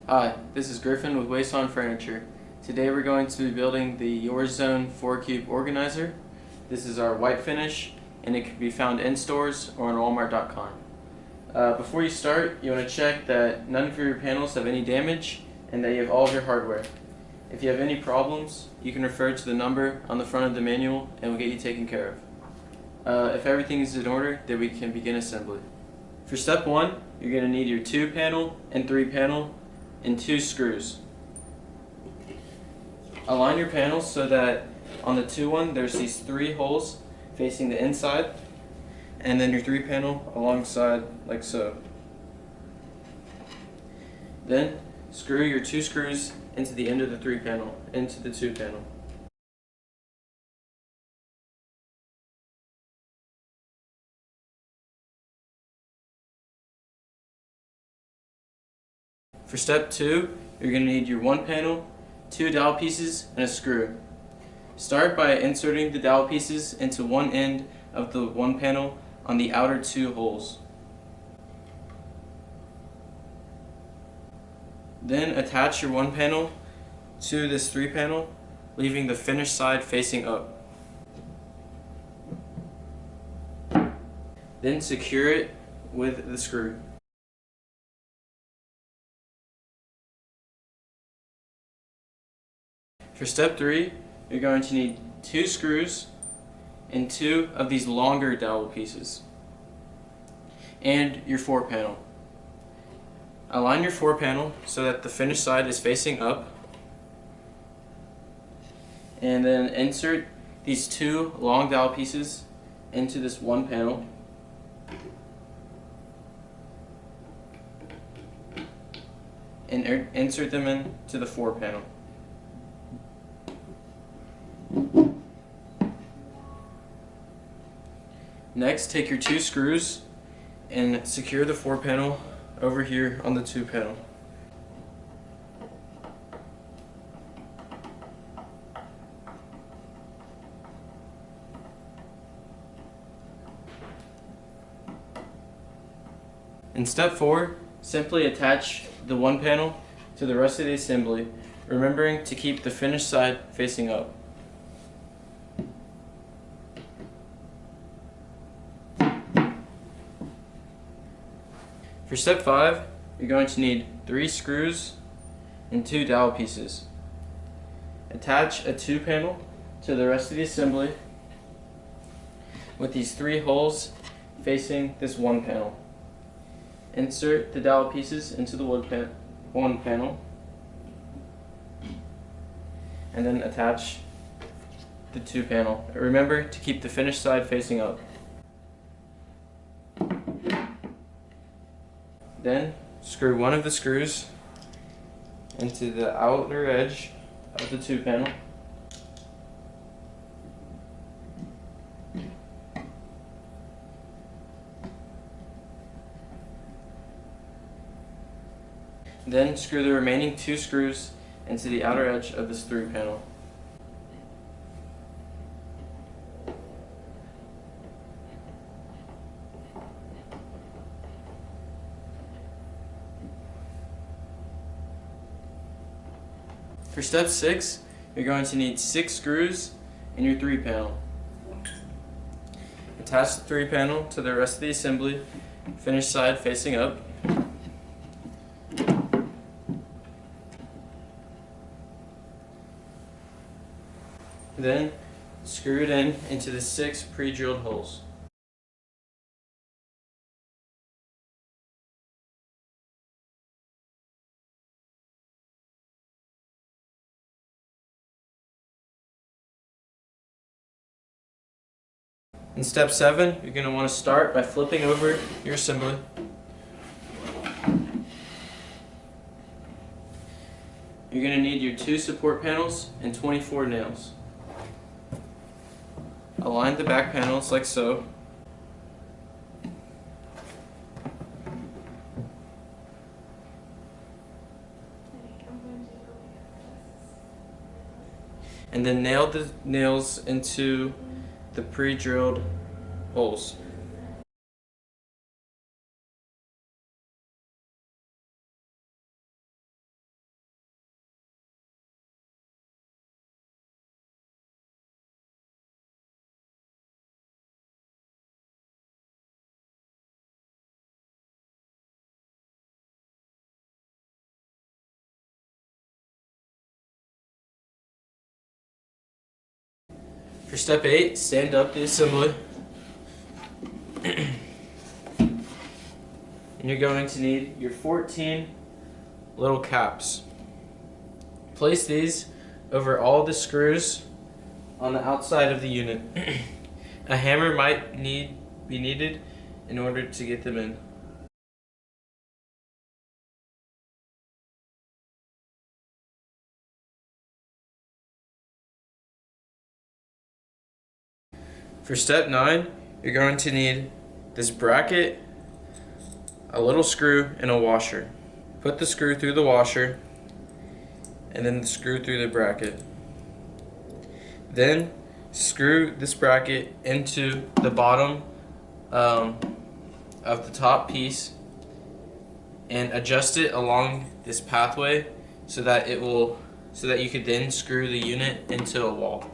Hi, this is Griffin with Huisen Furniture. Today we're going to be building the Your Zone 4-cube organizer. This is our white finish and it can be found in stores or on walmart.com. Before you start, you want to check that none of your panels have any damage and that you have all of your hardware. If you have any problems, you can refer to the number on the front of the manual and we'll get you taken care of. If everything is in order, then we can begin assembly. For step 1, you're going to need your 2-panel and 3-panel and 2 screws. Align your panels so that on the 2-1 there's these 3 holes facing the inside, and then your 3-panel alongside like so. Then screw your 2 screws into the end of the 3-panel, into the 2-panel. For step 2, you're going to need your 1 panel, 2 dowel pieces, and a screw. Start by inserting the dowel pieces into one end of the 1 panel on the outer 2 holes. Then attach your 1 panel to this 3 panel, leaving the finished side facing up. Then secure it with the screw. For step 3, you're going to need 2 screws and 2 of these longer dowel pieces and your 4-panel. Align your 4-panel so that the finished side is facing up, and then insert these 2 long dowel pieces into this 1 panel. And insert them into the 4-panel. Next, take your 2 screws and secure the 4-panel over here on the 2-panel. In step 4, simply attach the 1 panel to the rest of the assembly, remembering to keep the finished side facing up. For step 5, you're going to need 3 screws and 2 dowel pieces. Attach a 2-panel to the rest of the assembly with these 3 holes facing this 1 panel. Insert the dowel pieces into the 1 panel and then attach the 2 panel. Remember to keep the finished side facing up. Then screw one of the screws into the outer edge of the 2-panel. Then screw the remaining 2 screws into the outer edge of this 3-panel. For step 6, you're going to need 6 screws and your 3-panel. Attach the 3-panel to the rest of the assembly, finished side facing up. Then screw it into the 6 pre-drilled holes. In step 7, you're going to want to start by flipping over your assembly. You're going to need your 2 support panels and 24 nails. Align the back panels like so. And then nail the nails into the pre-drilled holes. For step 8, stand up the assembly. And you're going to need your 14 little caps. Place these over all the screws on the outside of the unit. A hammer might be needed in order to get them in. For step 9, you're going to need this bracket, a little screw, and a washer. Put the screw through the washer and then the screw through the bracket. Then screw this bracket into the bottom of the top piece and adjust it along this pathway so that you could then screw the unit into a wall.